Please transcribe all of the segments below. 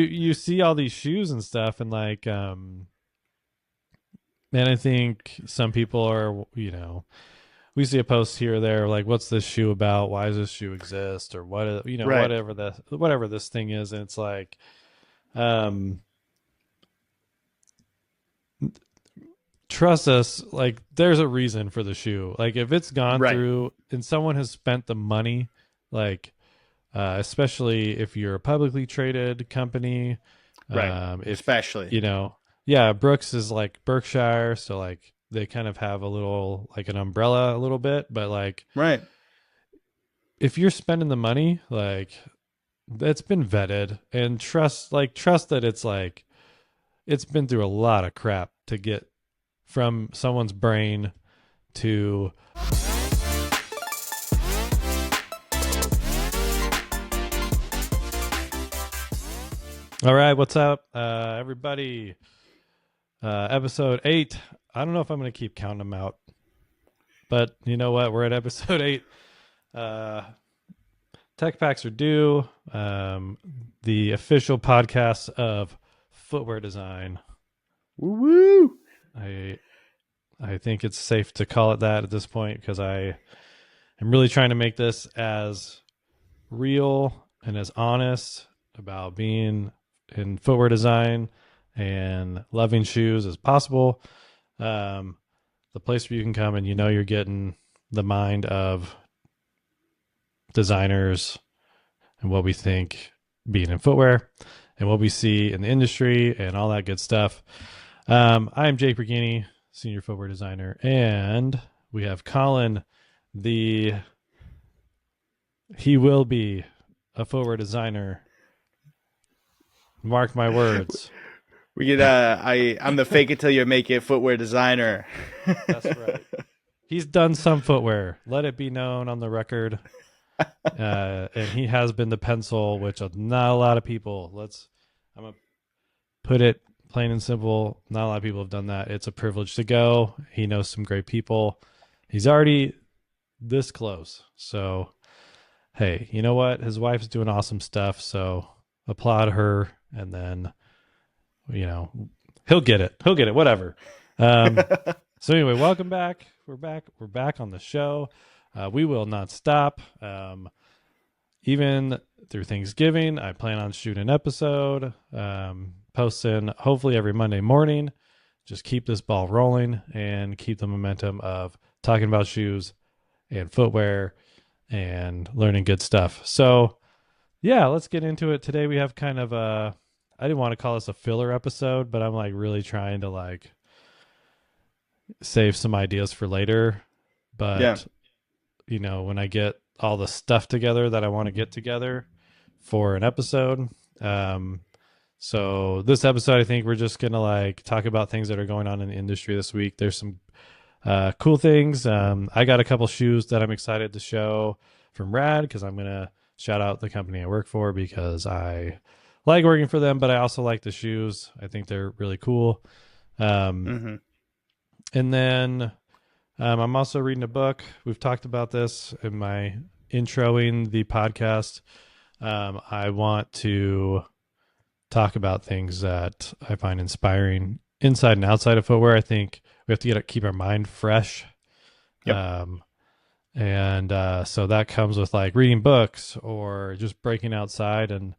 you see all these shoes and stuff, and like, and I think some people are, we see a post here or there, like, what's this shoe about? Why does this shoe exist? Or what, Right. whatever this thing is. And it's like, um, trust us, like, there's a reason for the shoe. Like, if it's gone Right. through and someone has spent the money, like, especially if you're a publicly traded company, Right. if, Especially. you know, yeah, Brooks is like Berkshire. So, like, they kind of have a little, like, an umbrella a little bit, but like, Right. if you're spending the money, like, it's been vetted, and trust that it's like, it's been through a lot of crap to get from someone's brain to. All right, what's up, everybody? Episode 8. I don't know if I'm going to keep counting them out, but you know what? We're at episode 8. Tech packs are due. The official podcast of footwear design. Woo woo. I think it's safe to call it that at this point, because I am really trying to make this as real and as honest about being in footwear design and loving shoes as possible. The place where you can come and you're getting the mind of designers and what we think being in footwear and what we see in the industry and all that good stuff. I'm Jake Bergini, senior footwear designer, and we have Colin, he will be a footwear designer. Mark my words. We get I'm the fake it till you make it footwear designer. That's right. He's done some footwear. Let it be known on the record. And he has been the pencil, which not a lot of people. I'm gonna put it plain and simple. Not a lot of people have done that. It's a privilege to go. He knows some great people. He's already this close. So, hey, you know what? His wife's doing awesome stuff. So applaud her, and then, he'll get it. Whatever. So anyway, welcome back. We're back on the show. We will not stop. Even through Thanksgiving, I plan on shooting an episode, posting hopefully every Monday morning. Just keep this ball rolling and keep the momentum of talking about shoes and footwear and learning good stuff. So, yeah, let's get into it. Today we have kind of I didn't want to call this a filler episode, but I'm like really trying to like save some ideas for later. But Yeah. when I get all the stuff together that I want to get together for an episode. So this episode, I think we're just going to like talk about things that are going on in the industry this week. There's some cool things. I got a couple shoes that I'm excited to show from RAD, because I'm going to shout out the company I work for because I like working for them, but I also like the shoes. I think they're really cool. And then I'm also reading a book. We've talked about this in my introing the podcast. I want to talk about things that I find inspiring inside and outside of footwear. I think we have to keep our mind fresh. Yep. So that comes with like reading books or just breaking outside. And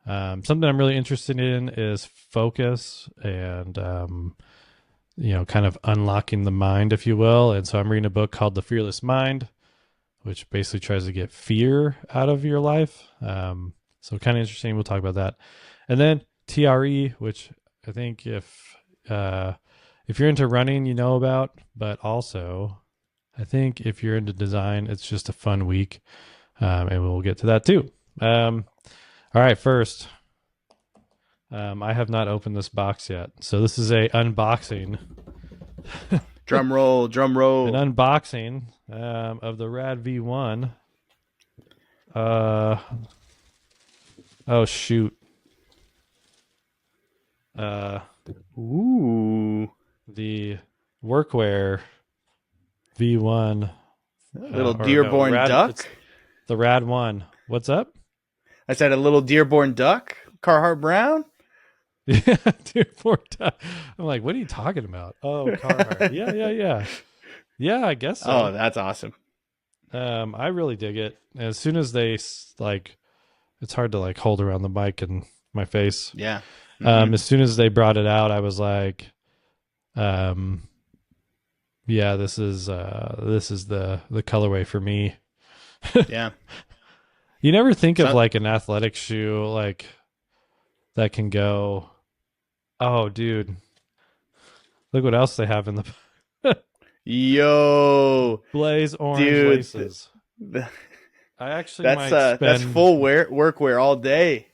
something I'm really interested in is focus and kind of unlocking the mind, if you will. And so I'm reading a book called The Fearless Mind, which basically tries to get fear out of your life. So kind of interesting. We'll talk about that. And then TRE, which I think if you're into running, you know about, but also I think if you're into design, it's just a fun week. And we'll get to that too. All right, first, I have not opened this box yet. So this is a unboxing. Drum roll, drum roll. An unboxing of the RAD V1. Oh, shoot. Ooh. The workwear V1. Little Dearborn duck. It's the RAD One. What's up? I said a little Dearborn duck. Carhartt Brown. Yeah, dude, I'm like, what are you talking about? Oh, Carhartt. Yeah, yeah, yeah. Yeah, I guess Oh, so. that's awesome. I really dig it. As soon as like, it's hard to like hold around the mic and my face. Yeah. Hmm. As soon as they brought it out, I was like, um, yeah, this is the colorway for me. Yeah. You never think of So, like an athletic shoe like that can go. Oh, dude, look what else they have in the yo, blaze orange dude, laces. I actually might that's spend full workwear all day.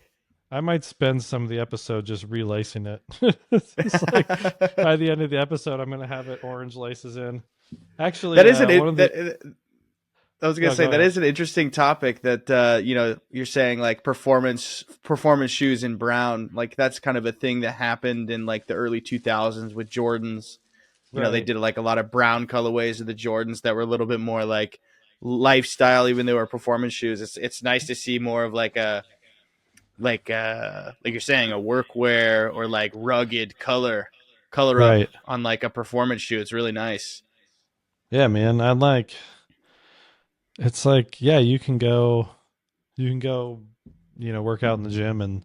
I might spend some of the episode just relacing it. It's like by the end of the episode, I'm gonna have it orange laces in. Actually, That is an one of the that I was gonna no, say go that ahead. is an interesting topic that you're saying like performance shoes in brown, like that's kind of a thing that happened in like the early 2000s with Jordans. They Right. did like a lot of brown colorways of the Jordans that were a little bit more like lifestyle, even though they were performance shoes. It's nice to see more of like a like you're saying a workwear or like rugged color up Right. on like a performance shoe. It's really nice. Yeah, man. I like it's like yeah, you can go, work out in the gym, and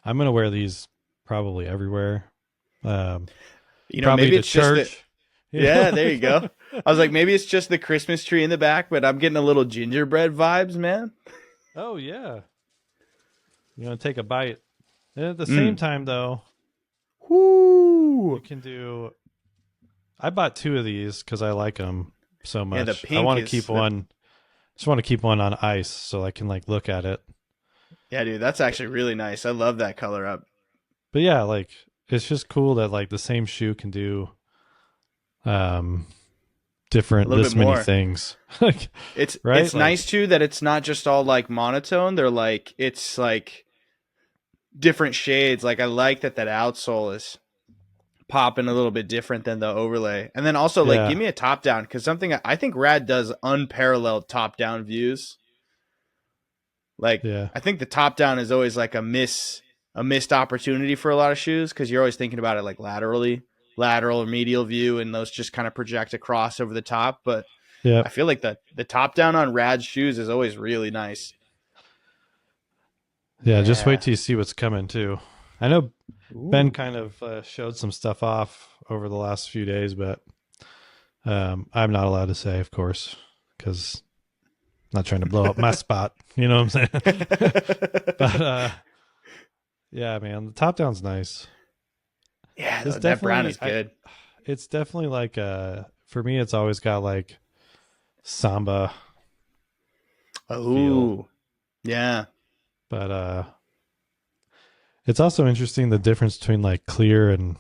I'm gonna wear these probably everywhere. Um, Probably Maybe to it's just that. church. Yeah, there you Like, go. I was like, maybe it's just the Christmas tree in the back, but I'm getting a little gingerbread vibes, man. oh yeah, you want to take a bite. And at the same Mm. time, though, you Whoo. can do. I bought two of these because I like them so Yeah, the much. I pink want to is keep the one. Just want to keep one on ice so I can like look at it. yeah, dude. That's actually really nice. I love that color up. But yeah, like it's just cool that like the same shoe can do um A different little bit this many more. things. Like right? It's Like nice too that it's not just all like monotone. They're like it's like different shades. Like I like that outsole is popping a little bit different than the overlay. And then also like yeah, give me a top down because something I think Rad does unparalleled top down views. Like yeah. I think the top down is always like a missed opportunity for a lot of shoes because you're always thinking about it like lateral or medial view, and those just kind of project across over the top. But I Yep. feel like the top down on Rad shoes is always really nice. Yeah, just wait Yeah. till you see what's coming too. I know Ben Ooh. kind of showed some stuff off over the last few days, but I'm not allowed to say, of course, because I'm not trying to blow up my spot. You know what I'm saying? But yeah, man, the top down's nice. Yeah, It's that brown definitely, is good. it's definitely like for me, it's always got like samba feel, Oh, yeah. but it's also interesting the difference between like clear and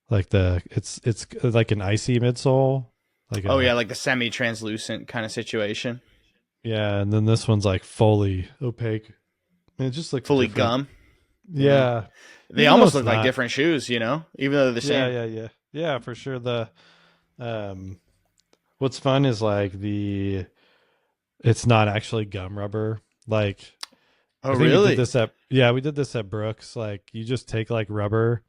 like it's like an icy midsole, like Oh, yeah, a like the semi-translucent kind of situation. yeah, and then this one's like fully opaque. And it just looks Fully different. gum. Yeah. Yeah, They even though almost it's look like not. different shoes, even though they're the Yeah, same. yeah, yeah, yeah, for sure. The um, what's fun is like it's not actually gum rubber. Like Oh, I think really? we did this at Brooks. Like you just take like rubber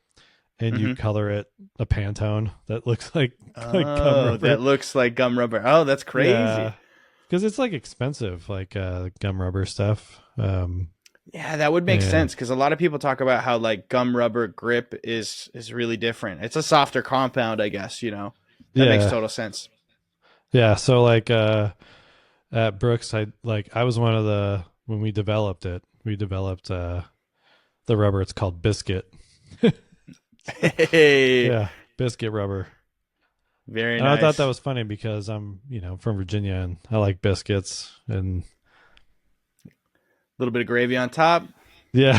and you Mm-hmm. color it a Pantone that looks like gum Oh, rubber. that looks like gum rubber. Oh, that's Yeah, crazy. because it's like expensive, like gum rubber stuff. Yeah, that would make And sense because a lot of people talk about how like gum rubber grip is really different. It's a softer compound, I guess. That makes yeah, total sense. yeah. So like at Brooks, I was one of the when we developed it. We developed the rubber. It's called Biscuit. Hey, Yeah, Biscuit rubber. very And I thought that nice. was funny because I'm from Virginia and I like biscuits and A little bit of gravy on top. yeah,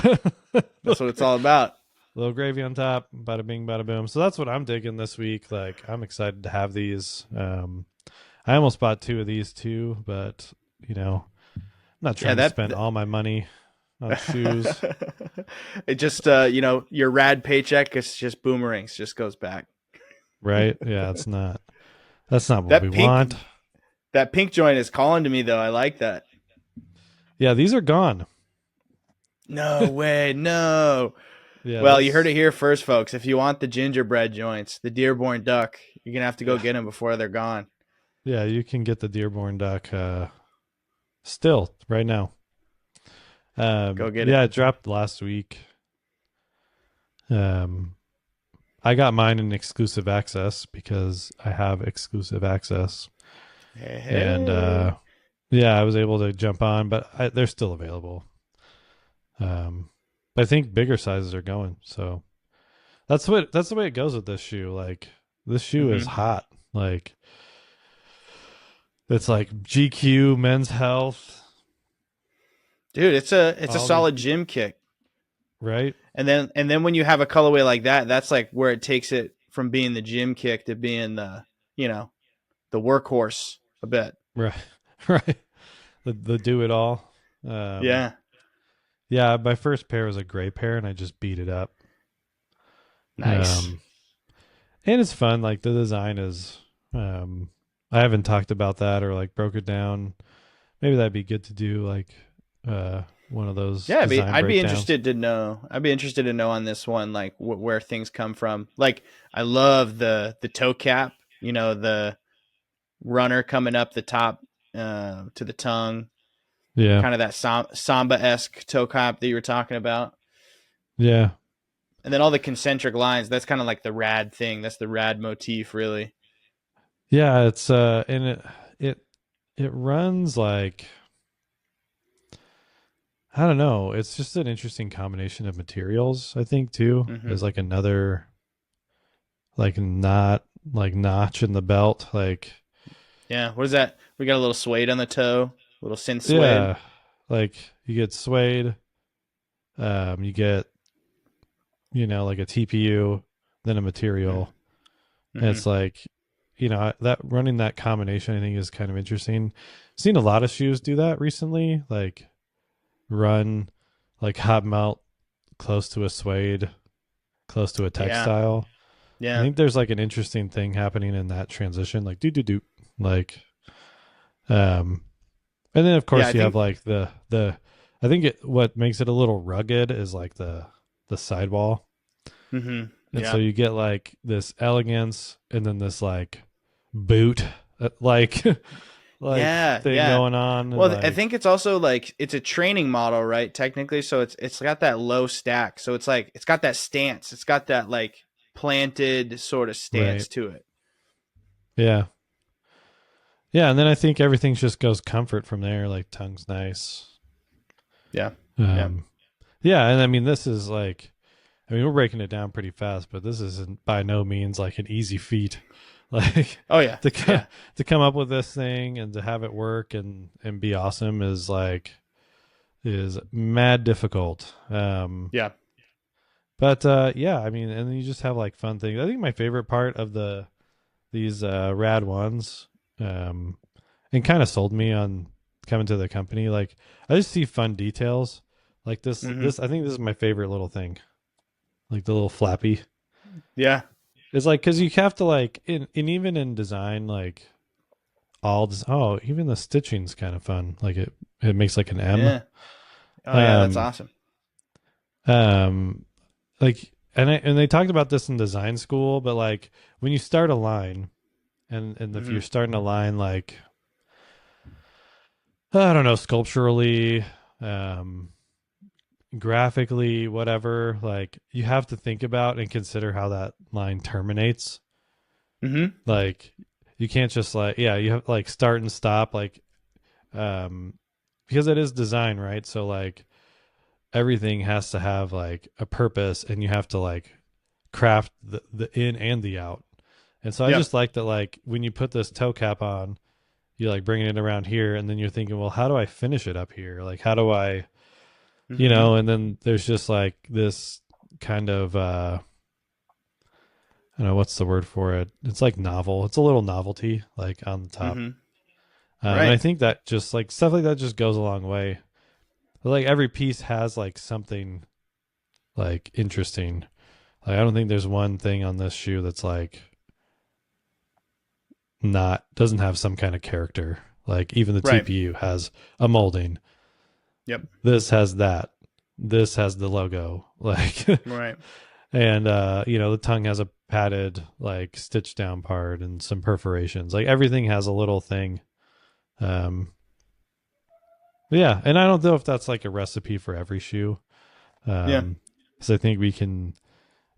That's what it's all about. little gravy on top. Bada bing, bada boom. So that's what I'm digging this week. Like I'm excited to have these. I almost bought two of these too, but I'm not Yeah, trying to spend all my money on shoes. it just your rad paycheck is just boomerangs, just goes back. Right? Yeah, it's not. That's not what we That pink want. that pink joint is calling to me though. I like that. Yeah, these are gone. No way, no. Yeah, Well, you heard those. it here first, folks. If you want the gingerbread joints, the Dearborn duck, you're gonna have to go Yeah, get them before they're gone. yeah, you can get the Dearborn duck still right now. Go get it. Yeah, it dropped last week. Um, I got mine in exclusive access because I have exclusive access, Hey, and hey. yeah, I was able to jump on, but they're still available. But I think bigger sizes are going, so that's the way it goes with this shoe. Like this shoe is Mm-hmm. hot. Like it's like GQ, Men's Health, Dude, it's a all these solid people, gym kick. right? And then when you have a colorway like that, that's like where it takes it from being the gym kick to being you know, the workhorse a bit. Right, right. The do it all. Um, Yeah. yeah, my first pair was a gray pair, and I just beat it up. Nice. Um, and it's fun. Like the design is. I haven't talked about that or like broke it down. Maybe that'd be good to do. Like, one of those Yeah, design I'd be breakdowns. interested to know. I'd be interested to know on this one, like where things come from. Like, I love the toe cap. You know, the runner coming up the top to the tongue, Yeah, kind of that samba esque toe cap that you were talking about. yeah, And then all the concentric lines. That's kind of like the rad thing. That's the rad motif, really. yeah. It's and it it runs like I don't know. It's just an interesting combination of materials. I think too Hmm. is like another like not like notch in the belt. Like Yeah. What is that? We got a little suede on the toe, a little synth suede. yeah, like you get suede. You get like a TPU, then a material, and Mm-hmm. it's like that running that combination. I think is kind of interesting. Seen a lot of shoes do that recently. Like run like hot melt close to a suede, close to a Yeah. textile. I Yeah. think there's like an interesting thing happening in that transition, like do do do, like um, and then of Yeah. I course you have think. like the. I think what makes it a little rugged is like the sidewall, Hmm. and so Yeah. you get like this elegance and then this like boot, like like Yeah. thing Yeah. going on, and Well, I like think it's also like it's a training model, right? Technically, so it's got that low stack. So it's like it's got that stance. It's got that like planted sort of right, stance to it. yeah, yeah, and then I think everything just goes comfort from there. Like tongue's nice. Yeah. Yeah. Um, yeah, and I mean this is like I mean, we're breaking it down pretty fast, but this isn't by no means like an easy feat. Like Oh yeah. to co- Yeah. to come up with this thing and to have it work and be awesome is mad difficult. Yeah. But yeah, I mean, and then you just have like fun things. I think my favorite part of these rad ones, um, and kind of sold me on coming to the company. Like I just see fun details. Like Hmm. I think this is my favorite little thing. Like the little flappy. Yeah. It's like because you have to like in even in design like even the stitching's kind of fun. Like it makes like an M. Yeah. Oh yeah. That's Um awesome. um like and they talked about this in design school, but like when you start a line and if Hmm. you're starting a line like I don't know sculpturally, um graphically, whatever, like you have to think about and consider how that line terminates. Hmm. Like you can't just like yeah you have like start and stop like um because it is design, right? So like everything has to have like a purpose and you have to like craft the in and the out. And so I Yeah. just like that like when you put this toe cap on, you're like bringing it around here and then you're thinking, well, how do I finish it up here? Like how do I, Hmm. and then there's just like this kind of I don't know what's the word for it. It's like novel. It's a little novelty like on the top. Hmm. And I Right. think that just like stuff like that just goes a long way. But, like every piece has like something like interesting. Like I don't think there's one thing on this shoe that's like not doesn't have some kind of character. Like even the Right. TPU has a molding. Yep. This has that. this has the logo, like, Right. and the tongue has a padded like stitch down part and some perforations. Like everything has a little thing. Um, yeah, and I don't know if that's like a recipe for every shoe. Yeah. Because I think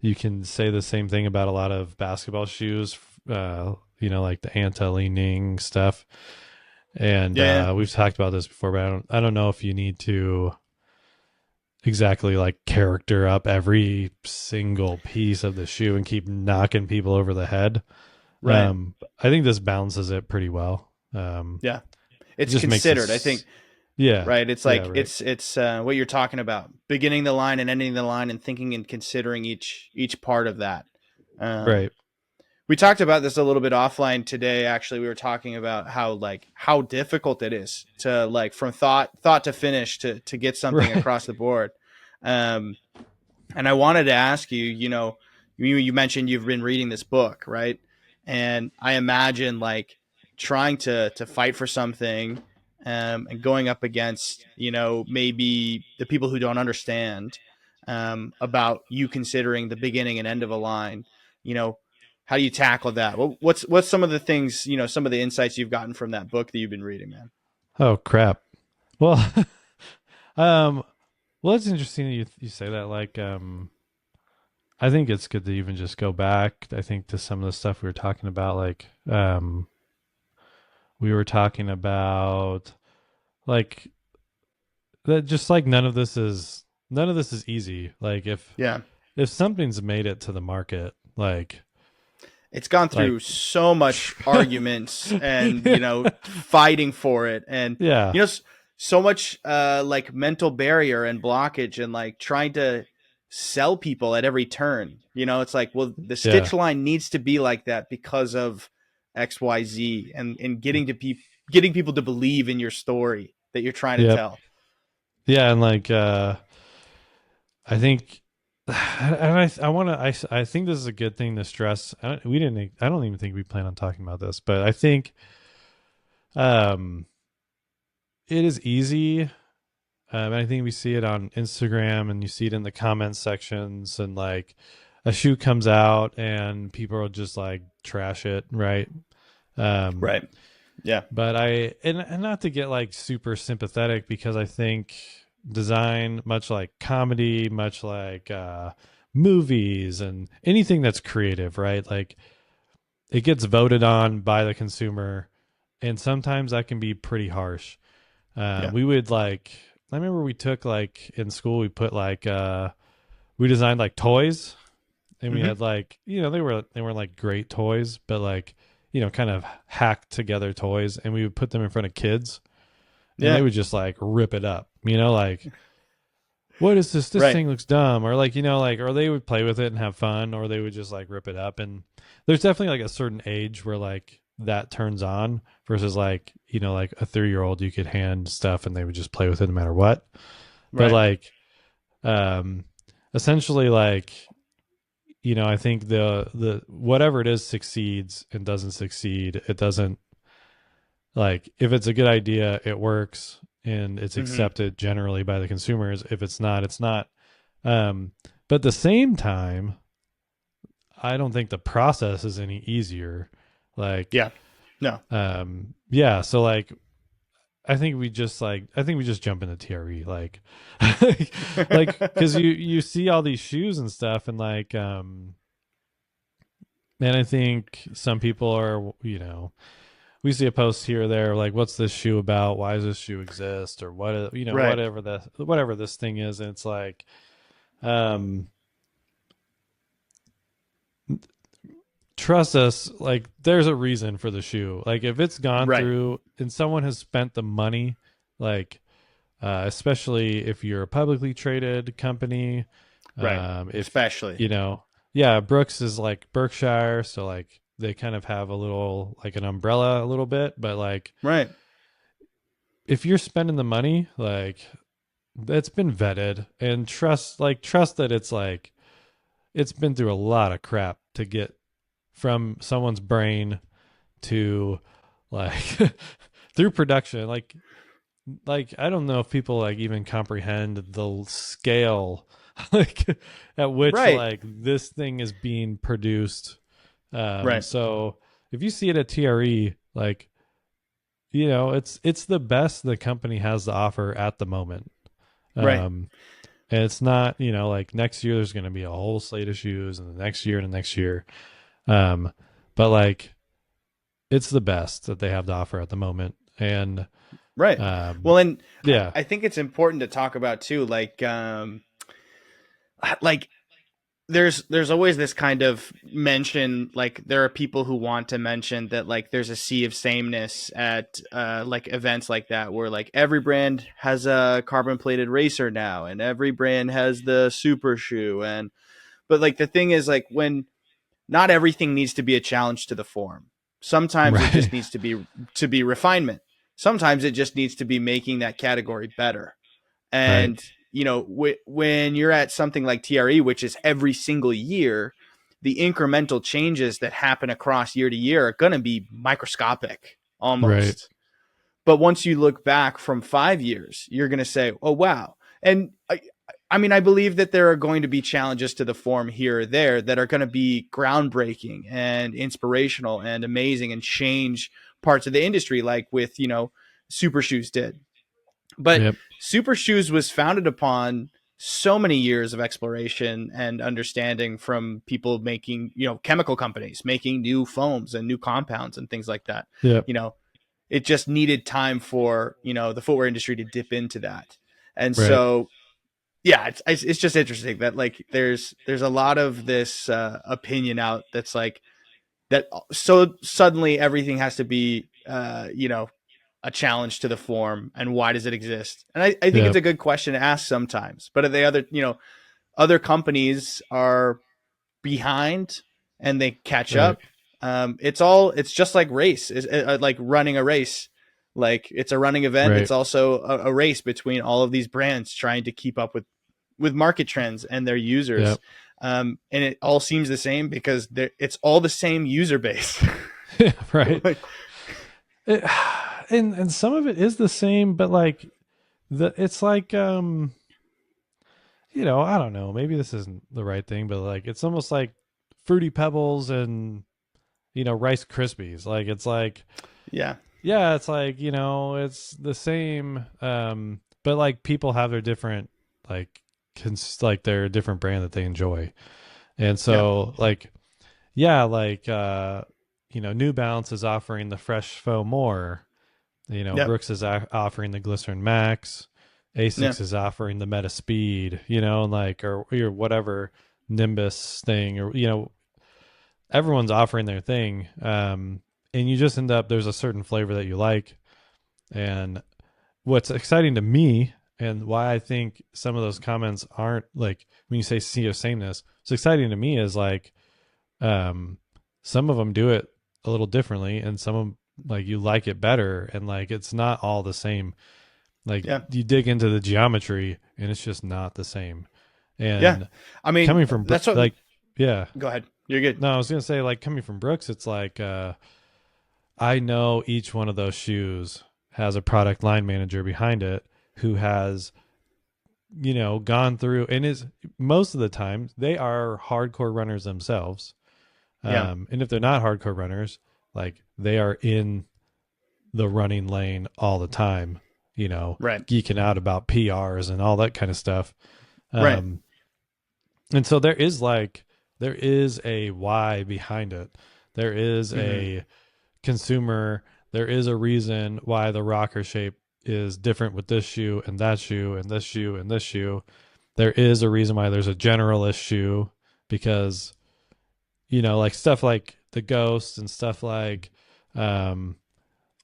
you can say the same thing about a lot of basketball shoes. Like the anti-leaning stuff. And Yeah. Yeah. we've talked about this before, but I don't know if you need to exactly like character up every single piece of the shoe and keep knocking people over the head. Right. I think this balances it pretty well. Yeah. It It's just makes considered. I think this, yeah, right. It's yeah, like right, it's what you're talking about, beginning the line and ending the line, and thinking and considering each part of that. Um, right, we talked about this a little bit offline today. Actually, we were talking about how difficult it is to like from thought to finish to get something right. across the board. Um, and I wanted to ask you, you mentioned you've been reading this book, right? And I imagine like trying to fight for something, and going up against, maybe the people who don't understand, about you considering the beginning and end of a line. You know, how do you tackle that? What's some of the things, some of the insights you've gotten from that book that you've been reading, man? Oh crap. Well, um, well, it's interesting that you say that. Like, I think it's good to even just go back. I think to some of the stuff we were talking about, like, we were talking about like that. Just like none of this is easy. Like Yeah. if something's made it to the market, It's gone like, through so much arguments and fighting for it, and yeah, so much like mental barrier and blockage, and like trying to sell people at every turn. It's like, well, the yeah, stitch line needs to be like that because of XYZ, and getting people to believe in your story that you're trying to yep, tell. yeah, and like, I think, and I want to, I think this is a good thing to stress. I don't even think we plan on talking about this, but I think, um, it is easy. I think we see it on Instagram and you see it in the comment sections, and like a shoe comes out and people will just like trash it, right? Um, Right. Yeah. but and not to get like super sympathetic, because I think design, much like comedy, much like movies and anything that's creative, right? Like it gets voted on by the consumer, and sometimes that can be pretty harsh. Yeah. We would like, I remember we took like in school, we put like, we designed like toys, and we Hmm. had like, they were like great toys, but like, kind of hacked together toys, and we would put them in front of kids and they Yeah. would just like rip it up, like, what is this? This Right. thing looks dumb. Or like, like, or they would play with it and have fun, or they would just like rip it up. And there's definitely like a certain age where like that turns on versus like, like a 3-year-old, you could hand stuff and they would just play with it no matter what. But Right. like, um, essentially like, I think the whatever it is succeeds and doesn't succeed. It doesn't, like, if it's a good idea, it works and it's Hmm. accepted generally by the consumers. If it's not, it's not. Um, but at the same time, I don't think the process is any easier. Like, Yeah. No. yeah. So like, I think we just jump into TRE, like, because you see all these shoes and stuff, and like, and I think some people are, we see a post here or there like, what's this shoe about, why does this shoe exist, or what, Right. whatever this thing is. And it's like, um trust us, like there's a reason for the shoe. Like if it's gone Right. through and someone has spent the money, like, especially if you're a publicly traded company, Right. if, Especially. yeah, Brooks is like Berkshire, so like they kind of have a little like an umbrella a little bit, but like Right. if you're spending the money, like it's been vetted, and trust that it's like it's been through a lot of crap to get from someone's brain to like through production. Like like I don't know if people like even comprehend the scale like at which Right. like this thing is being produced. Right. So if you see it at TRE, like it's the best the company has to offer at the moment. Right. Um, and it's not like next year there's going to be a whole slate of shoes, and the next year and the next year. Um, but like it's the best that they have to offer at the moment, and Right. um, Well, and yeah, I think it's important to talk about too, like there's always this kind of mention, like there are people who want to mention that like there's a sea of sameness at like events like that, where like every brand has a carbon plated racer now, and every brand has the super shoe, and but like the thing is, like, when not everything needs to be a challenge to the form. Sometimes it right, just needs to be refinement. Sometimes it just needs to be making that category better. right, And when you're at something like TRE, which is every single year, the incremental changes that happen across year to year are going to be microscopic right, almost. But once you look back from 5 years, you're going to say, "Oh wow!" And I mean, I believe that there are going to be challenges to the form here or there that are going to be groundbreaking and inspirational and amazing and change parts of the industry, like with Super Shoes did. But yep, Super Shoes was founded upon so many years of exploration and understanding from people making, chemical companies making new foams and new compounds and things like that. yep, You know, it just needed time for the footwear industry to dip into that. And right, so yeah, it's just interesting that like there's a lot of this opinion out that's like that, so suddenly everything has to be a challenge to the form, and why does it exist? And I think it's yep, a good question to ask sometimes. But the other companies are behind and they catch right, up. It's just like race, is like running a race. Like it's a running event. right, It's also a race between all of these brands trying to keep up with market trends and their users. yep, And it all seems the same because it's all the same user base. right. Like, It, and some of it is the same, but like it's like I don't know, maybe this isn't the right thing, but like it's almost like fruity pebbles and Rice Krispies. Like it's like yeah, yeah, it's like it's the same, but like people have their different like like their different brand that they enjoy, and yeah, so like yeah, like New Balance is offering the Fresh Faux more. yeah, Brooks is offering the Glycerin Max. yeah, Asics is offering the Meta Speed, like or whatever Nimbus thing, or everyone's offering their thing. And you just end up there's a certain flavor that you like. And what's exciting to me, and why I think some of those comments aren't like when you say sea of sameness, what's exciting to me is like um some of them do it a little differently, and some of them like you like it better, and like it's not all the same. Like yeah, you dig into the geometry and it's just not the same. yeah. And I mean, coming from that's what. like yeah, Go ahead. You're good. no, I was gonna say like coming from Brooks, it's like I know each one of those shoes has a product line manager behind it who has gone through and is most of the time they are hardcore runners themselves. Yeah. And if they're not hardcore runners, like they are in the running lane all the time, Right. geeking out about PRs and all that kind of stuff. Right. Um, and so there is a why behind it. There is Mm-hmm. a consumer. There is a reason why the rocker shape is different with this shoe and that shoe and this shoe and this shoe. There is a reason why there's a generalist shoe because like stuff like the Ghost and stuff um,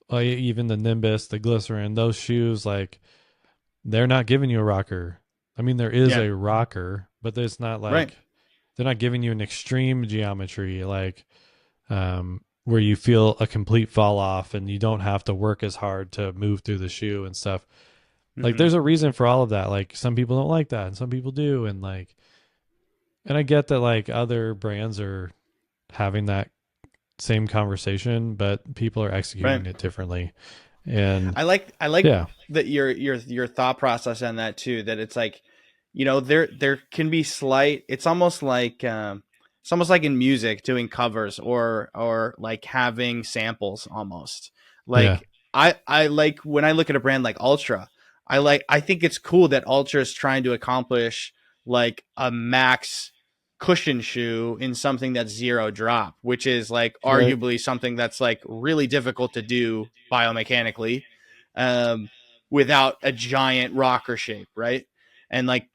like even the Nimbus, the Glycerin, those shoes, like they're not giving you a rocker. I mean, there is Yeah. a rocker, but it's not Right. like they're not giving you an extreme geometry like where you feel a complete fall off and you don't have to work as hard to move through the shoe and stuff. Like Mm-hmm. there's a reason for all of that. Like some people don't like that and some people do, and like and I get that like other brands are having that same conversation, but people are Right. executing it differently. And I like yeah, that your thought process on that too. That it's like, there can be slight. It's almost like in music doing covers or like having samples almost. yeah, Like I like when I look at a brand like Ultra. I think it's cool that Ultra is trying to accomplish like a max cushion shoe in something that's zero drop, which is like right. arguably something that's like really difficult to do biomechanically, um, without a giant rocker shape, right? And like,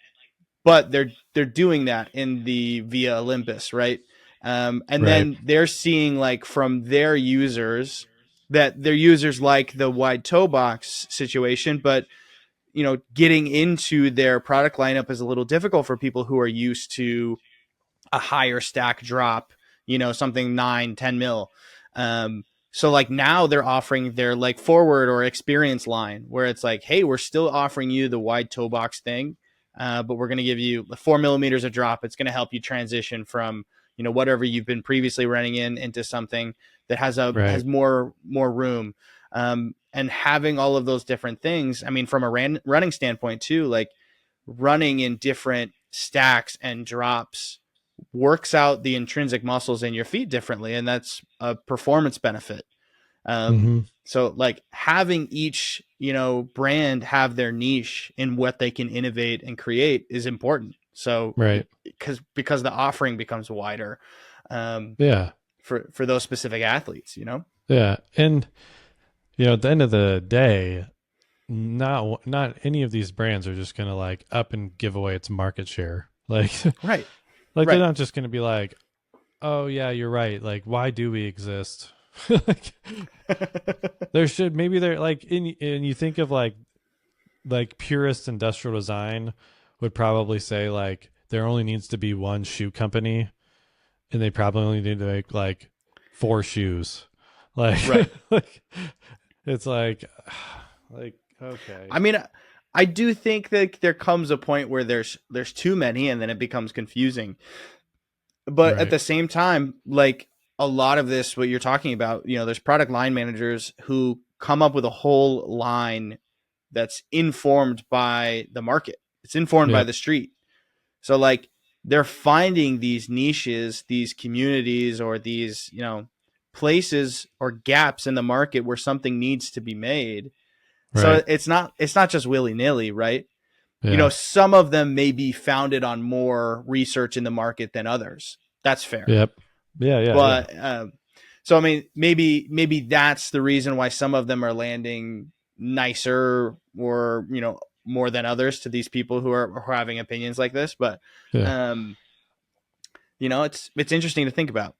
but they're doing that in the Via Olympus, right? And Right. then they're seeing like from their users that their users like the wide toe box situation, but getting into their product lineup is a little difficult for people who are used to a higher stack drop, something 9, 10 mil. So like now they're offering their like forward or experience line where it's like, hey, we're still offering you the wide toe box thing, but we're going to give you 4 millimeters of drop. It's going to help you transition from whatever you've been previously running into something that has Right. more room. And having all of those different things, I mean, from a running standpoint too, like running in different stacks and drops works out the intrinsic muscles in your feet differently, and that's a performance benefit. Mm-hmm. So like having each brand have their niche in what they can innovate and create is important. So Right. because the offering becomes wider, um, Yeah. for those specific athletes, Yeah. And at the end of the day, not any of these brands are just gonna like up and give away its market share. Like Right, like they're right. not just gonna be like, oh yeah, you're right. Like why do we exist? Like there should maybe there like in and you think of like purist industrial design would probably say like there only needs to be one shoe company and they probably only need to make like four shoes. Like Right. like it's like okay. I mean, I do think that there comes a point where there's too many, and then it becomes confusing. But at Right. the same time, like a lot of this, what you're talking about, there's product line managers who come up with a whole line that's informed by the market. It's informed by Yep. the street. So like they're finding these niches, these communities, or these places or gaps in the market where something needs to be made. So Right. it's not just willy nilly, right? Yeah. Some of them may be founded on more research in the market than others. That's fair. Yep. Yeah, yeah, yeah. But so I mean, maybe that's the reason why some of them are landing nicer or more than others to these people who are having opinions like this. But Yeah. um, it's interesting to think about.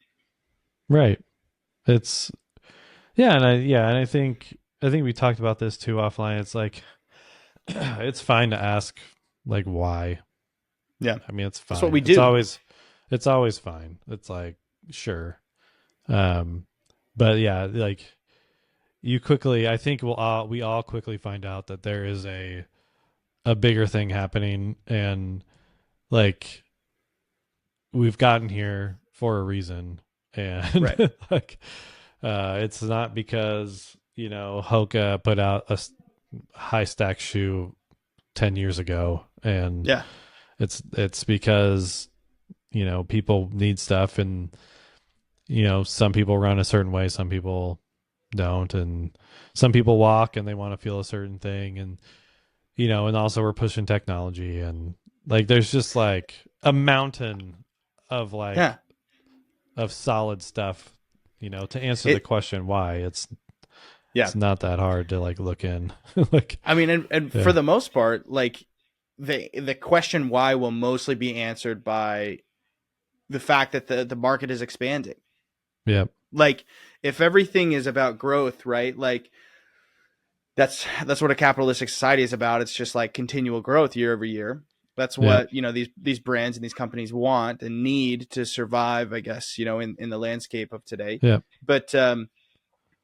Right. It's and I think we talked about this too offline. It's like it's fine to ask like why. Yeah, I mean, it's that's what fine. we do. It's always fine. It's like sure. Um but yeah, like you quickly I think we all quickly find out that there is a bigger thing happening and like we've gotten here for a reason and Right. like it's not because Hoka put out a high stack shoe 10 years ago and Yeah. it's because people need stuff and some people run a certain way, some people don't, and some people walk and they want to feel a certain thing, and and also we're pushing technology and like there's just like a mountain of Yeah. like of solid stuff to answer the It. question why Yeah. it's not that hard to like look in. Like I mean, and for yeah, the most part, like the question why will mostly be answered by the fact that the market is expanding. yeah, Like if everything is about growth, right? Like that's what a capitalistic society is about. It's just like continual growth year over year. That's yeah, what these brands and these companies want and need to survive, I guess, in the landscape of today. yeah, But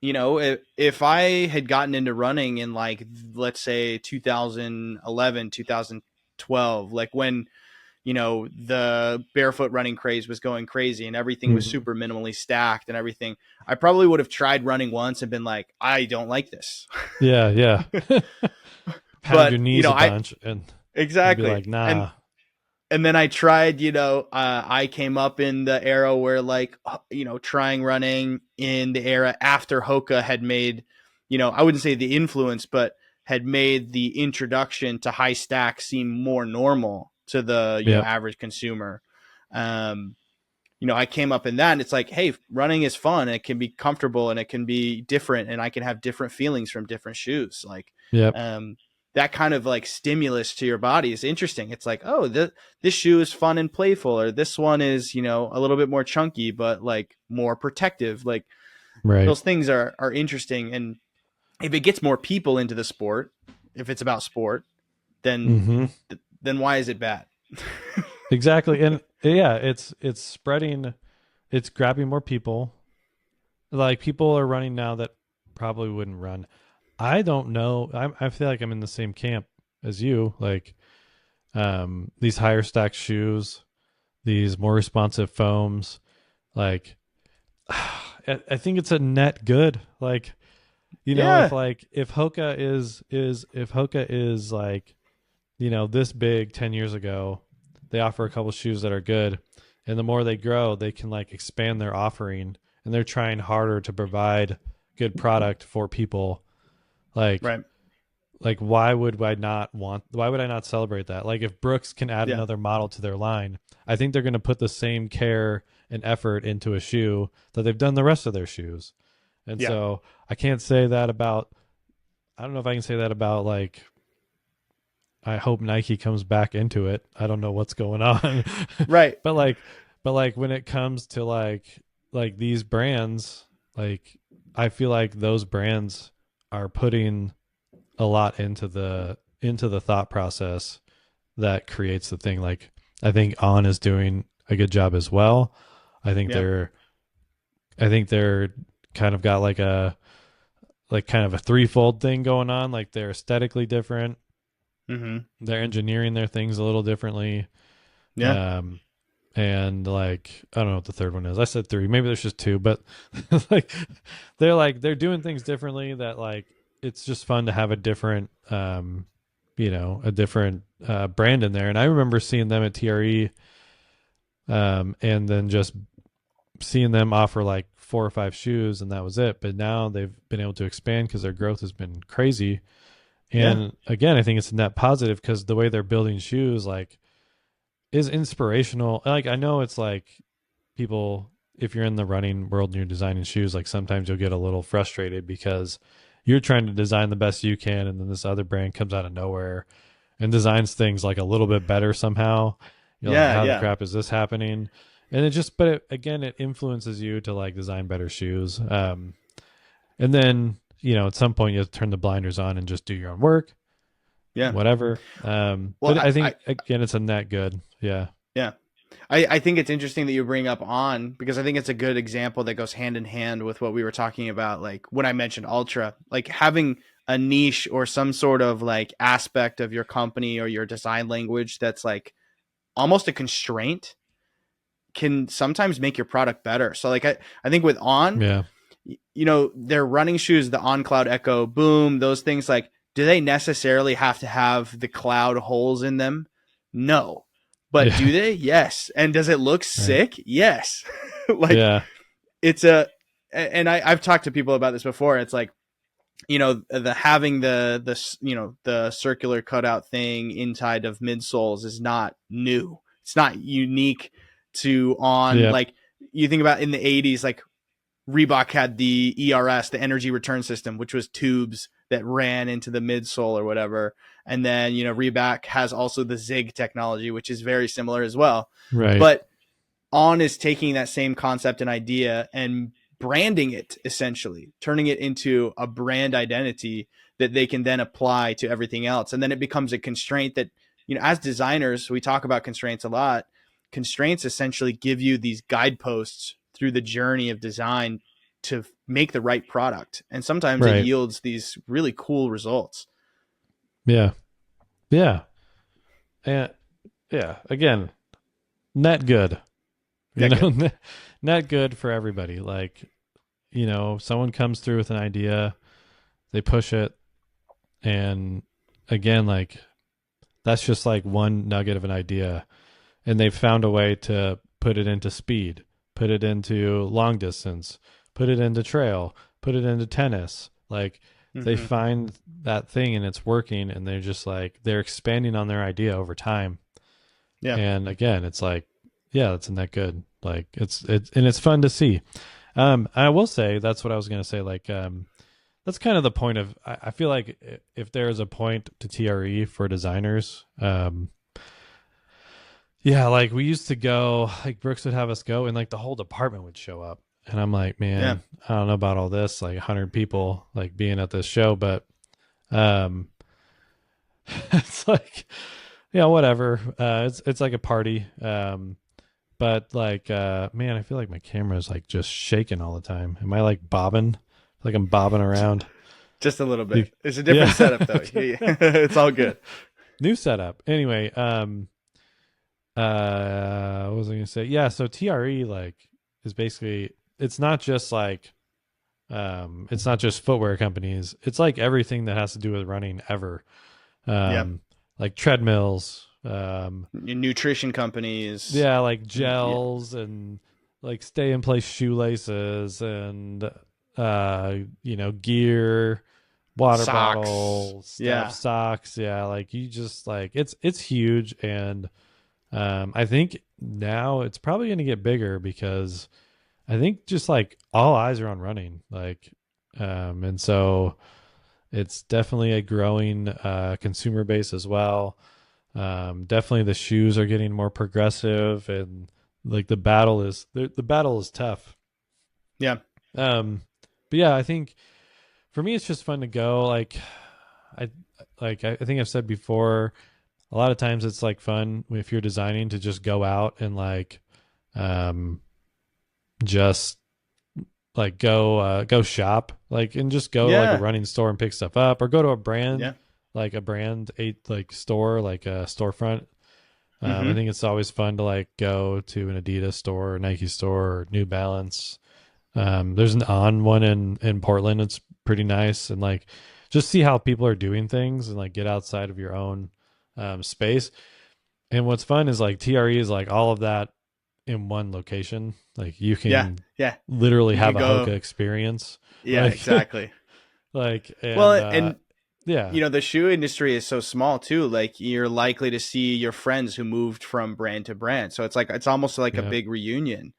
if I had gotten into running in like let's say 2011, 2012, like when the barefoot running craze was going crazy and everything was Mhm. super minimally stacked and everything, I probably would have tried running once and been like, I don't like this. Yeah, yeah. Pound your But knees a I bunch and be exactly. like, nah. And then I tried, I came up in the era where, like, trying running in the era after Hoka had made, I wouldn't say the influence, but had made the introduction to high stack seem more normal to the, Yep. average consumer. Um, I came up in that, and it's like, hey, running is fun and it can be comfortable and it can be different and I can have different feelings from different shoes. Like, Yep. um, that kind of like stimulus to your body is interesting. It's like, oh, this shoe is fun and playful, or this one is, a little bit more chunky, but like more protective. Like, Right. those things are interesting. And if it gets more people into the sport, if it's about sport, then, Hmm. then why is it bad? Exactly. And yeah, it's spreading, it's grabbing more people. Like people are running now that probably wouldn't run. I don't know. I feel like I'm in the same camp as you. Like these higher stacked shoes, these more responsive foams. Like I think it's a net good. Like if Yeah. if Hoka if Hoka is like this big 10 years ago, they offer a couple shoes that are good, and the more they grow, they can like expand their offering, and they're trying harder to provide good product for people. Like Right. why would I not celebrate that? Like if Brooks can add Yeah. another model to their line, I think they're going to put the same care and effort into a shoe that they've done the rest of their shoes. And Yeah. so I can't say that about, I don't know if I can say that about like, I hope Nike comes back into it. I don't know what's going on. Right. but like when it comes to like these brands, like I feel like those brands are putting a lot into the thought process that creates the thing. Like I think On is doing a good job as well. I think Yeah. they're I think they're kind of got like kind of a threefold thing going on. Like they're aesthetically different. Mm-hmm. They're engineering their things a little differently. Yeah. Um and like I don't know what the third one is. I said three. Maybe there's just two, but like they're doing things differently that like it's just fun to have a different a different brand in there. And I remember seeing them at TRE and then just seeing them offer like 4 or 5 shoes and that was it. But now they've been able to expand because their growth has been crazy. Yeah. And again, I think it's a net positive because the way they're building shoes like is inspirational. Like I know it's like people, if you're in the running world and you're designing shoes, like sometimes you'll get a little frustrated because you're trying to design the best you can and then this other brand comes out of nowhere and designs things like a little bit better somehow. You're like, Yeah. how the Yeah. crap is this happening? And it just, but again, it influences you to like design better shoes. And then, at some point you have to turn the blinders on and just do your own work, Yeah. whatever. Well, But I think again, it's a net good. Yeah. yeah. I think it's interesting that you bring up On, because I think it's a good example that goes hand in hand with what we were talking about. Like when I mentioned Ultra, like having a niche or some sort of like aspect of your company or your design language that's like almost a constraint can sometimes make your product better. So like I think with On, Yeah. their running shoes, the On Cloud Echo Boom, those things, like, do they necessarily have to have the cloud holes in them? No. But Yeah. do they? Yes. And does it look Right. sick? Yes. Like Yeah. it's and I've talked to people about this before. It's like, the having the circular cutout thing inside of midsoles is not new. It's not unique to On. Yep. Like you think about in the 80s, like Reebok had the ERS, the energy return system, which was tubes that ran into the midsole or whatever. And then, Reebok has also the Zig technology, which is very similar as well. Right. But On is taking that same concept and idea and branding it, essentially turning it into a brand identity that they can then apply to everything else. And then it becomes a constraint that, as designers, we talk about constraints a lot. Constraints essentially give you these guideposts through the journey of design to make the right product. And sometimes it Right. yields these really cool results. Yeah. Yeah. And yeah, again, net good, you That know, good. net good for everybody. Like, someone comes through with an idea, they push it, and again, like that's just like one nugget of an idea, and they've found a way to put it into speed, put it into long distance, put it into trail, put it into tennis. Like they Hmm. find that thing and it's working, and they're just like they're expanding on their idea over time. Yeah. And again, it's like, yeah, that's not good. Like it's fun to see. I will say that's what I was gonna say. Like, that's kind of the point of. I feel like if there is a point to TRE for designers, yeah, like we used to go, like Brooks would have us go, and like the whole department would show up, and I'm like, Yeah. man, I don't know about all this, like 100 people like being at this show, but um, it's like, yeah, whatever. It's like a party. But like, man, I feel like my camera is like just shaking all the time. Am I like bobbing? Like I'm bobbing around. Just a little You- bit. It's a different setup though. Yeah. It's all good. New setup. Anyway, what was I gonna say? Yeah, so TRE like is basically it's not just like it's not just footwear companies. It's like everything that has to do with running ever. Yeah. Um, like treadmills, Nutrition companies. yeah, like Yeah. gels and like stay in place shoelaces and gear, water Socks. bottles, stuff, Yeah. socks, yeah, like you just like it's huge. And I think now it's probably going to get bigger because I think just like all eyes are on running, like and so it's definitely a growing consumer base as well. Definitely the shoes are getting more progressive, and like the battle is tough. Yeah. Um, but yeah, I think for me it's just fun to go. I I think I've said before, a lot of times it's like fun if you're designing to just go out and like um just like go shop, like, and just go to like a Yeah. running store and pick stuff up, or go to Yeah. a brand eight like store, like a storefront. I Hmm. think it's always fun to like go to an Adidas store or Nike store or New Balance. There's an On one in Portland. It's pretty nice, and like just see how people are doing things and like get outside of your own space. And what's fun is like TRE is like all of that in one location. Like you Yeah. can Yeah. literally You have could a Hoka go. experience. Yeah, Like exactly. like and Well, and yeah. the shoe industry is so small too. Like you're likely to see your friends who moved from brand to brand. So it's like it's almost like a Yeah. big reunion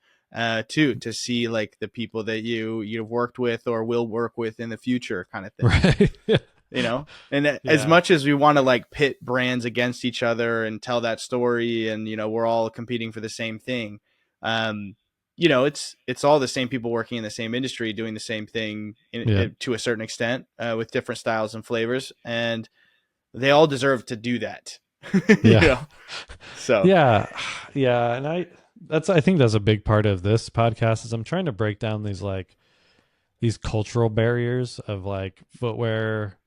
too, to see like the people that you've worked with or will work with in the future kind of thing. Right. And as Yeah. much as we want to like pit brands against each other and tell that story, and we're all competing for the same thing, um it's all the same people working in the same industry doing the same thing Yeah. to a certain extent, with different styles and flavors, and they all deserve to do that. you Yeah. know so Yeah. Yeah. And I think that's a big part of this podcast is I'm trying to break down these cultural barriers of like footwear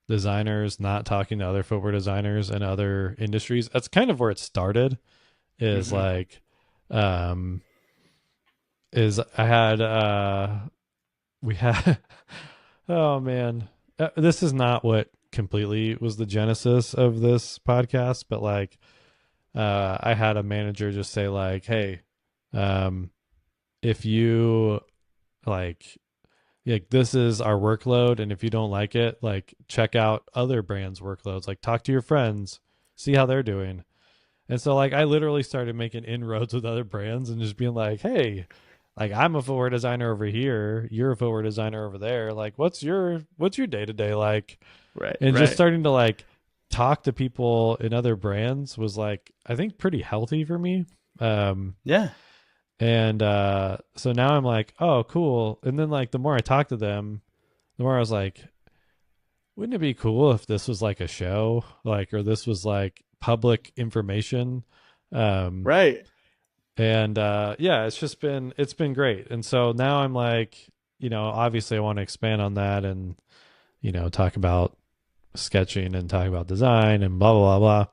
designers not talking to other footwear designers and other industries. That's kind of where it started, is hmm like is I had we had oh man, this is not what completely was the genesis of this podcast, but like I had a manager just say like, hey, um if you like this is our workload, and if you don't like it, like check out other brands workloads, like talk to your friends, see how they're doing. And so like I literally started making inroads with other brands and just being like, hey, like I'm a footwear designer over here, you're a footwear designer over there, like what's your day to day like? right, And just right. starting to like talk to people in other brands was like I think pretty healthy for me. um Yeah. and so now I'm like, oh cool. And then like the more I talk to them, the more I was like, wouldn't it be cool if this was like a show, like, or this was like public information? um Right. and yeah, it's been great. And so now I'm like, obviously I want to expand on that, and talk about sketching and talk about design and blah blah blah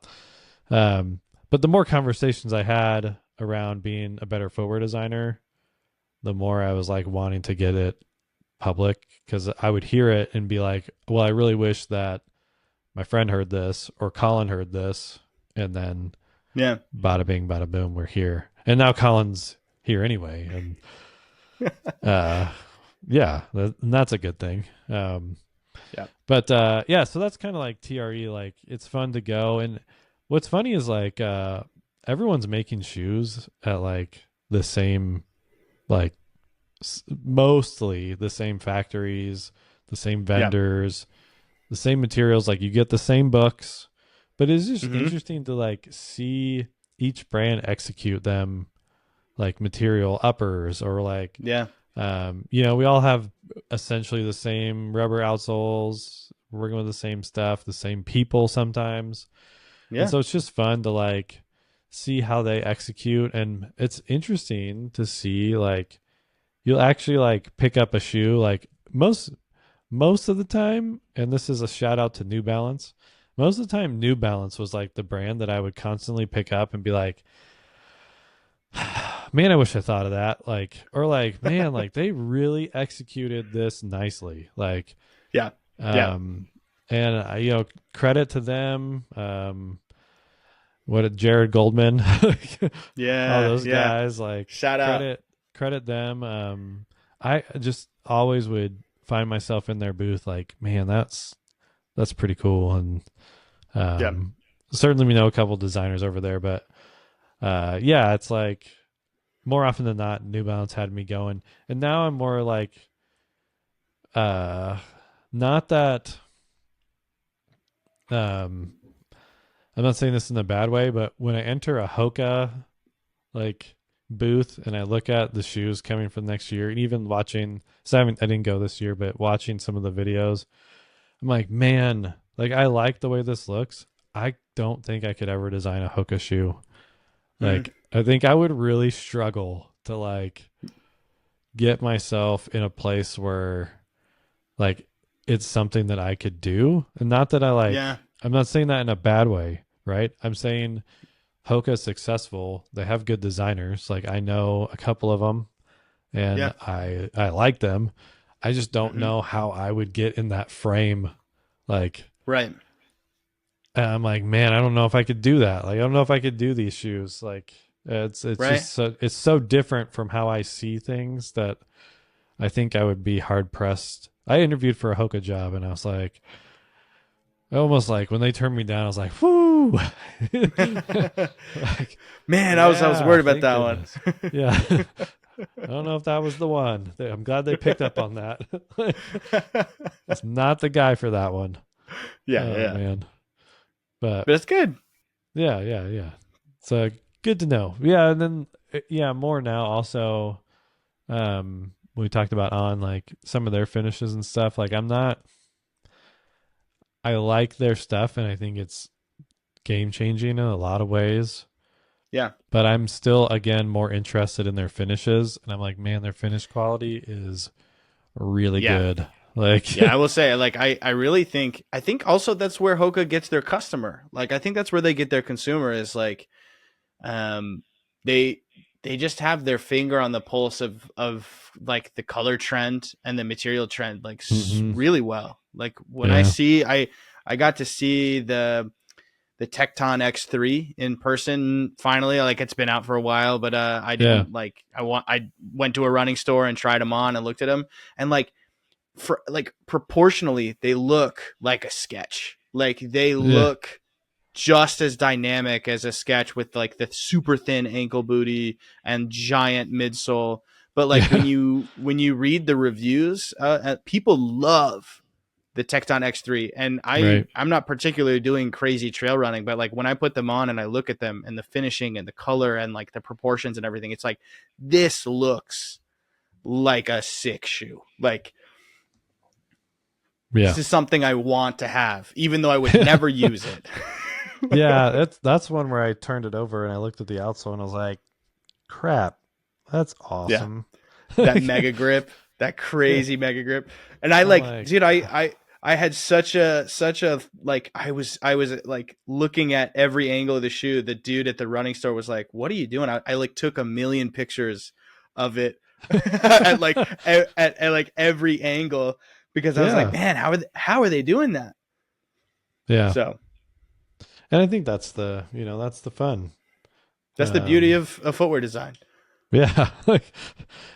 blah. But the more conversations I had around being a better footwear designer, the more I was like wanting to get it public, because I would hear it and be like, well, I really wish that my friend heard this or Colin heard this. And then Yeah. bada bing, bada boom, we're here. And now Colin's here anyway. And uh, yeah, and that's a good thing. Yeah. But yeah, so that's kind of like TRE. Like it's fun to go. And what's funny is like everyone's making shoes at like the same, like mostly the same factories, the same Yeah. vendors, the same materials. Like you get the same books, but it's just Mm-hmm. interesting to like see each brand execute them, like material uppers or like Yeah. we all have essentially the same rubber outsoles, working with the same stuff, the same people sometimes. And Yeah. so it's just fun to like see how they execute. And it's interesting to see like you'll actually like pick up a shoe like most of the time, and this is a shout out to New Balance. Most of the time New Balance was like the brand that I would constantly pick up and be like, man, I wish I thought of that. Like, or like, man, like they really executed this nicely. Like, Yeah. Yeah. um, and credit to them. Jared Goldman, all Yeah. those Yeah. guys, like Shout out. credit them. I just always would find myself in their booth, like, man, that's pretty cool. And Yeah. certainly we know a couple designers over there, but yeah, it's like more often than not, New Balance had me going, and now I'm more like, not that, um, I'm not saying this in a bad way, but when I enter a Hoka like booth and I look at the shoes coming for next year, and even watching, so I didn't go this year, but watching some of the videos, I'm like, man, like I like the way this looks. I don't think I could ever design a Hoka shoe. Mm. Like, I think I would really struggle to like get myself in a place where like it's something that I could do. And not that Yeah. I'm not saying that in a bad way, right? I'm saying Hoka is successful. They have good designers. Like I know a couple of them and Yeah. I like them. I just don't Mm-hmm. know how I would get in that frame. Like, Right. and I'm like, man, I don't know if I could do that. Like, I don't know if I could do these shoes. Like, it's Right. just it's so different from how I see things that I think I would be hard pressed. I interviewed for a Hoka job, and I was like, almost like when they turned me down, I was like, whoo, like, Man, I was yeah, worried about thank that one. goodness, yeah. I don't know if that was the one. I'm glad they picked up on that. It's not the guy for that one. Yeah. Oh Yeah. man, but But it's good. yeah. So good to know. Yeah, and then yeah, more now also. We talked about on like some of their finishes and stuff. Like I like their stuff, and I think it's game changing in a lot of ways. Yeah. But I'm still again more interested in their finishes, and I'm like, man, their finish quality is really Yeah. good. Like, Yeah, I will say, like, I really think, I think also that's where Hoka gets their customer. Like, I think that's where they get their consumer is like, um, they they just have their finger on the pulse of like the color trend and the material trend, like mhm, really well. Like when yeah, I got to see the Tecton X3 in person finally. Like it's been out for a while, but I yeah, didn't like I went to a running store and tried them on and looked at them, and like for like proportionally they look like a sketch. Like they yeah, look just as dynamic as a sketch with like the super thin ankle booty and giant midsole. But like yeah, when you read the reviews, people love the Tecton X3, and right, I'm not particularly doing crazy trail running, but like when I put them on and I look at them and the finishing and the color and like the proportions and everything, it's like this looks like a sick shoe. Like yeah. this is something I want to have, even though I would never use it. Yeah, that's one where I turned it over and I looked at the outsole and I was like, crap, that's Yeah, awesome. that Like, mega grip, that crazy mega grip, and I I'm like, like, dude, I had such a like I was like looking at every angle of the shoe. The dude at the running store was like, "What are you doing?" I like took a million pictures of it at like at like every angle because I was like, Yeah. "Man, how are they doing that?" Yeah. So And I think that's the, that's the fun. that's the beauty Um, of footwear design. yeah. Like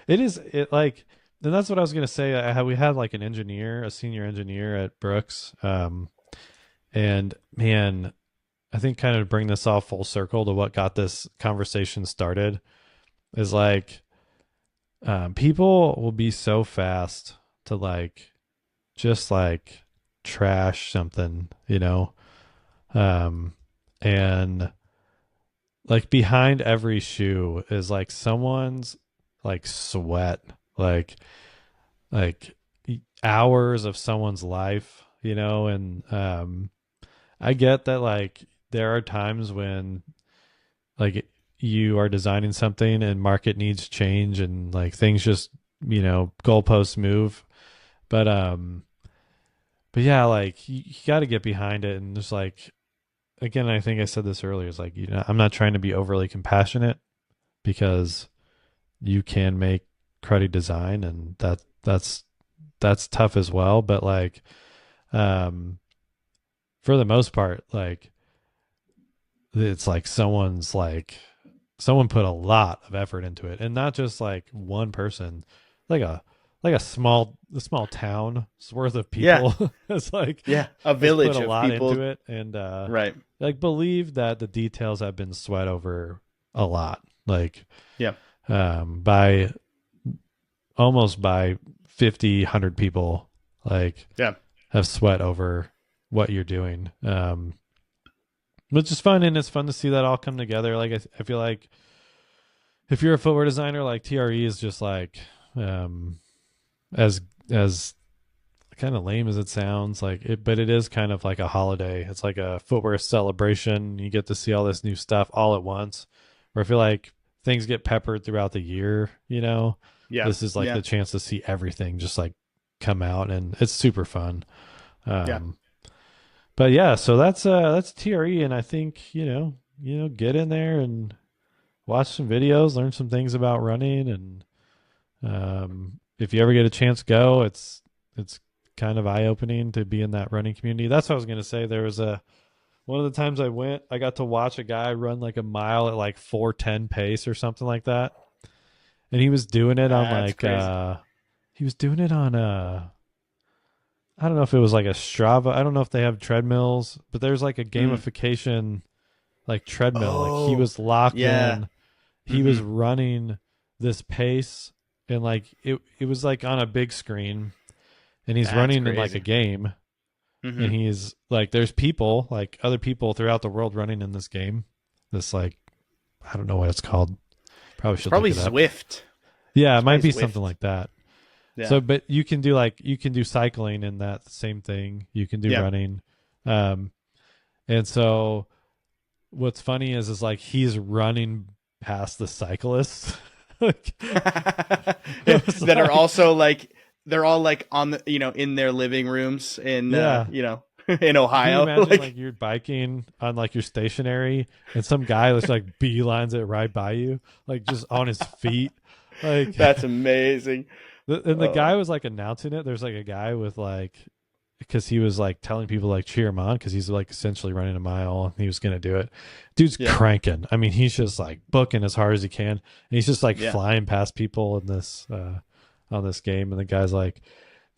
it is, it like, and that's what I was going to say. We had like an engineer, a senior engineer at Brooks. And man, I think kind of to bring this all full circle to what got this conversation started is like, people will be so fast to like, just like trash something, and like behind every shoe is like someone's like sweat, like like hours of someone's life, and I get that like there are times when like you are designing something and market needs change and like things just, goalposts move, but yeah, like you got to get behind it and just like, again, I think I said this earlier, is like, I'm not trying to be overly compassionate because you can make cruddy design and that's tough as well, but like, um for the most part, like it's like someone put a lot of effort into it, and not just like one person, like a small town's worth of Yeah, people has like yeah, a has put village a of lot into people. it, and Right. like believe that the details have been sweat over a lot, like Yeah. by almost by 50 100 people, like Yeah. have sweat over what you're doing, which is fun, and it's fun to see that all come together. Like I feel like if you're a footwear designer, like TRE is just like, um as kind of lame as it sounds, like it, but it is kind of like a holiday. It's like a footwear celebration. You get to see all this new stuff all at once, where I feel like things get peppered throughout the year, Yeah. this is like Yeah. the chance to see everything just like come out, and it's super fun. Yeah. um but yeah, so that's TRE, and I think, get in there and watch some videos, learn some things about running, and if you ever get a chance, go. It's kind of eye opening to be in that running community. That's what I was gonna say. There was a one of the times I went, I got to watch a guy run like a mile at like 4:10 pace or something like that, and he was doing it on That's like crazy. he was doing it on I don't know if it was like a Strava. I don't know if they have treadmills, but there's like a Mm. gamification like treadmill. Like he Oh, was locked yeah. in. He was Mm-hmm. running this pace, and like it was like on a big screen, and he's That's running in like a crazy. game, Mm-hmm. and he's like there's people, like other people throughout the world running in this game. This like, I don't know what it's called. Probably It's should look probably it up. Zwift. Yeah, it It's might probably be something Zwift. like that. Yeah. So, but you can do cycling in that same thing. You can do Yeah. running. Um, and so what's funny is like he's running past the cyclists. Like, it was That are like, also like they're all like on the in their living rooms in yeah. in Can you Ohio. imagine like Like you're biking on like your stationary, and some guy just like beelines it right by you, like just on his feet, like, that's amazing. and the Oh guy was like announcing it. There's like a guy with like, because he was like telling people like cheer him on because he's like essentially running a mile and he was gonna do it. Dude's yeah, cranking. I mean, he's just like booking as hard as he can, and he's just like yeah. flying past people in this on this game. And the guy's like,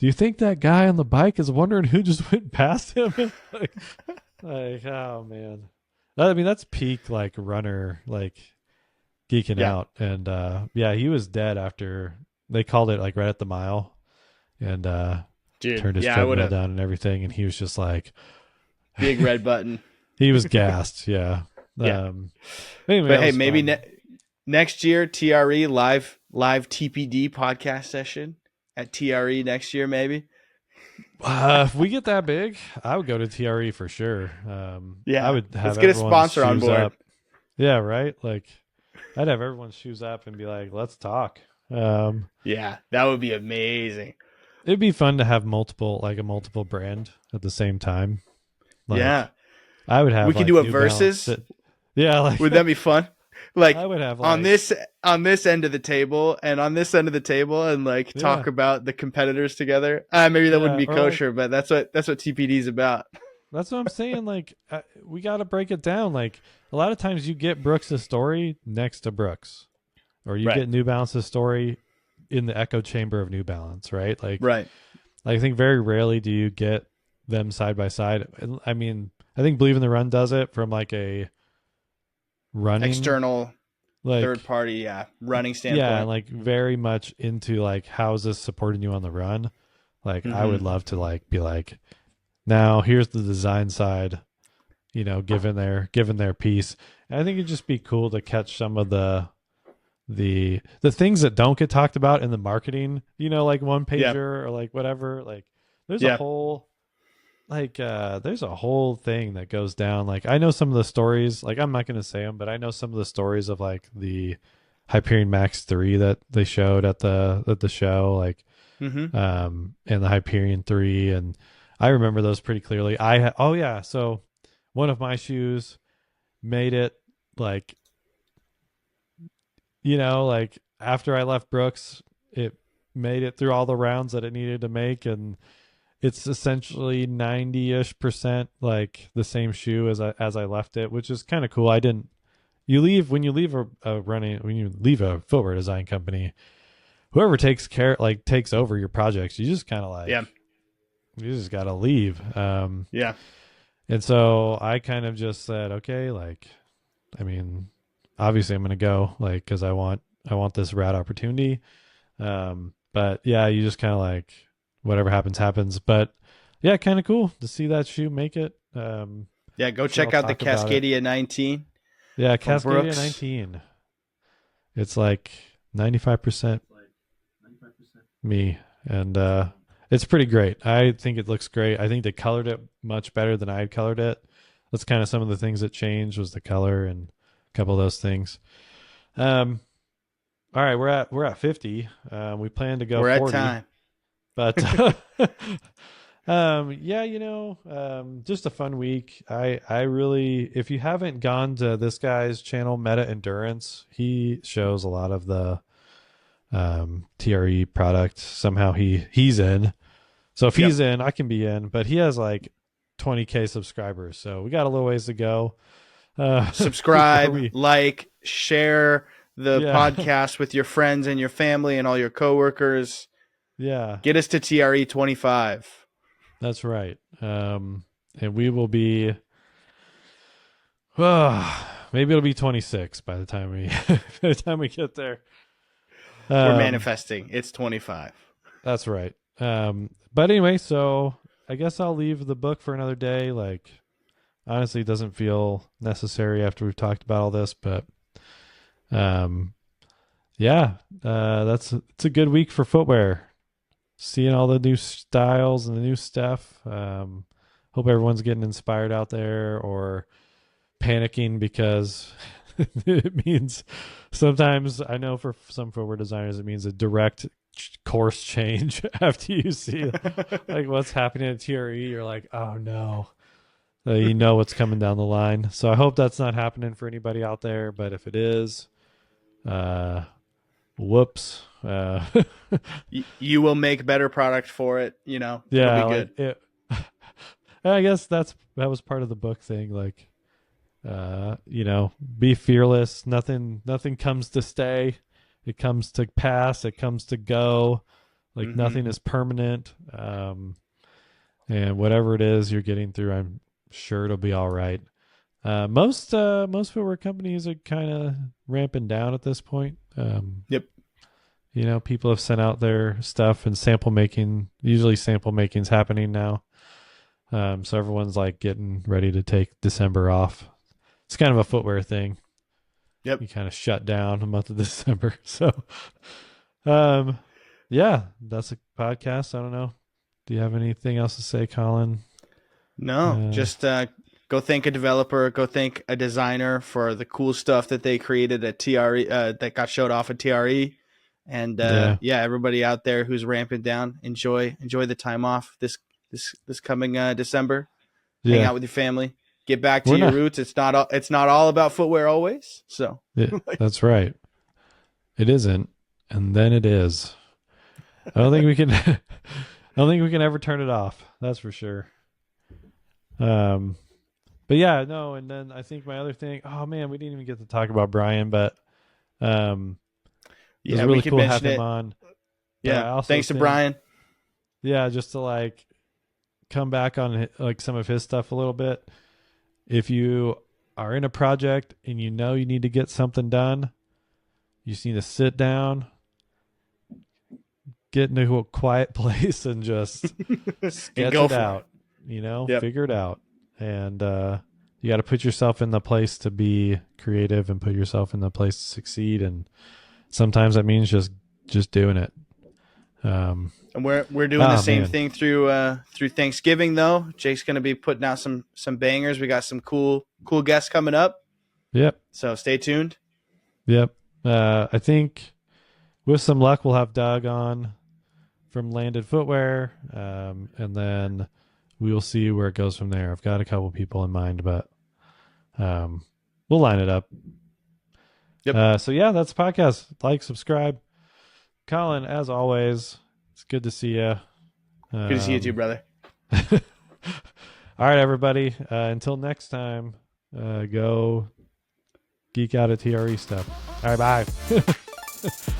"Do you think that guy on the bike is wondering who just went past him?" like, oh man, I mean that's peak like runner, like geeking Yeah, out. And yeah, he was dead after they called it like right at the mile, and dude. turned his Yeah, I would treadmill have down and everything, and he was just like, big red button. he was gassed. Yeah. Yeah, Anyway, but that hey, was maybe fun. next year TRE live TPD podcast session at TRE next year maybe. If we get that big, I would go to TRE for sure. I Yeah, would let's have get a everyone's sponsor on shoes board. up. Yeah, right. Like, I'd have everyone's shoes up and be like, "Let's talk." Yeah, that would be amazing. it'd be fun to have multiple, like a multiple brand at the same time. Yeah, Like I would we have could like do a New Balance versus. that, yeah, like Would that be fun? I Like would have on like, this end of the table and on this end of the table, and like yeah, talk about the competitors together. Maybe that wouldn't yeah, be or like, kosher, but that's what TPD is about. that's what I'm saying. Like, we got to break it down. Like, a lot of times you get Brooks' story next to Brooks, or you Right, get New Balance's story in the echo chamber of New Balance, right? right. Like I think very rarely do you get them side by side. I mean, I think Believe in the Run does it from like a running, External third like, party, yeah, running yeah, standpoint. and like very much into like how is this supporting you on the run? Like I Mm-hmm. would love to like be like, now here's the design side, given their piece. And I think it'd just be cool to catch some of the things that don't get talked about in the marketing, like one Yeah, pager or like whatever. Like there's a yeah. whole there's a whole thing that goes down. Like I know some of the stories, like I'm not going to say them, but I know some of the stories of like the Hyperion Max 3 that they showed at the show, like Mm-hmm. and the Hyperion 3, and I remember those pretty clearly. Oh yeah, so one of my shoes made it, like, like after I left Brooks, it made it through all the rounds that it needed to make, and it's essentially 90-ish% like the same shoe as I left it, which is kind of cool. I didn't when you leave when you leave a footwear design company, whoever takes over your projects, you just kind of Yeah, like, you just got to leave. yeah. And so I kind of just said, okay, like, I mean, obviously I'm going to go, like, cause I want this rad opportunity. But yeah, you just kind of like, whatever happens, happens. But yeah, kind of cool to see that shoe make it. Yeah, go Sure, I'll check out the talk about it. Cascadia 19 Yeah, from Cascadia Brooks. 19. It's like 95% me. And it's pretty great. I think it looks great. I think they colored it much better than I had colored it. That's kind of some of the things that changed, was the color and a couple of those things. Um, all right, we're at 50. We plan to go We're at 40, time. but yeah, just a fun week. I really, if you haven't gone to this guy's channel, Meta Endurance, he shows a lot of the TRE product. Somehow he's in. So if Yep. he's in, I can be in. But he has like 20K subscribers, so we got a little ways to go before Subscribe, we. like, share the Yeah, podcast with your friends and your family and all your coworkers. yeah, Get us to TRE 25. that's right. And we will be. Maybe it'll be 26 by the time we get there. We're Um, manifesting. It's 25. that's right. But anyway, so I guess I'll leave the book for another day. Like, honestly, it doesn't feel necessary after we've talked about all this, but um, yeah, it's a good week for footwear. Seeing all the new styles and the new stuff. Hope everyone's getting inspired out there, or panicking because it means, sometimes I know for some footwear designers it means a direct course change after you see like what's happening at TRE. You're like, oh no. You know what's coming down the line. So I hope that's not happening for anybody out there, but if it is, uh whoops. You will make better product for it. It'll be Yeah, like good. it. I guess that was part of the book thing, like, be fearless. Nothing comes to stay. It comes to pass. It comes to go. Like Hmm. nothing is permanent. And whatever it is you're getting through, I'm sure it'll be all right. Most footwear companies are kind of ramping down at this point. Yep. People have sent out their stuff, and sample making. Usually, sample making's happening now. So everyone's like getting ready to take December off. It's kind of a footwear thing. Yep. You kind of shut down the month of December. So, um, yeah, that's a podcast. I don't know. Do you have anything else to say, Colin? No, just go thank a developer, go thank a designer for the cool stuff that they created at TRE, that got showed off at TRE, And Yeah. yeah, everybody out there who's ramping down, enjoy the time off this coming December. Hang Yeah. out with your family. Get back to We're your not. roots. It's not all about footwear always. So Yeah, that's right. It isn't. And then it is. I don't think we can. I don't think we can ever turn it off. That's for sure. Um, but yeah, no. And then I think my other thing. Oh man, we didn't even get to talk about Brian, but um, it was yeah, we really can cool to have mention him it. on. But Yeah, I also thanks to think, Brian. yeah, just to like come back on like some of his stuff a little bit. If you are in a project and you know you need to get something done, you just need to sit down, get into a quiet place, and just And sketch go it for it. out. You know, Yep. figure it out, and you got to put yourself in the place to be creative and put yourself in the place to succeed. And sometimes that means just doing it. And we're doing the Oh same man, thing through Thanksgiving though. Jake's gonna be putting out some bangers. We got some cool guests coming up. yep, So stay tuned. yep. I think with some luck, we'll have Doug on from Landed Footwear, and then we'll see where it goes from there. I've got a couple people in mind, but we'll line it up. Yep. So yeah, that's the podcast. Like, subscribe. Colin, as always, it's good to see you. Good to see you too, brother. All right, everybody. Until next time, go geek out at TRE stuff. All right, bye.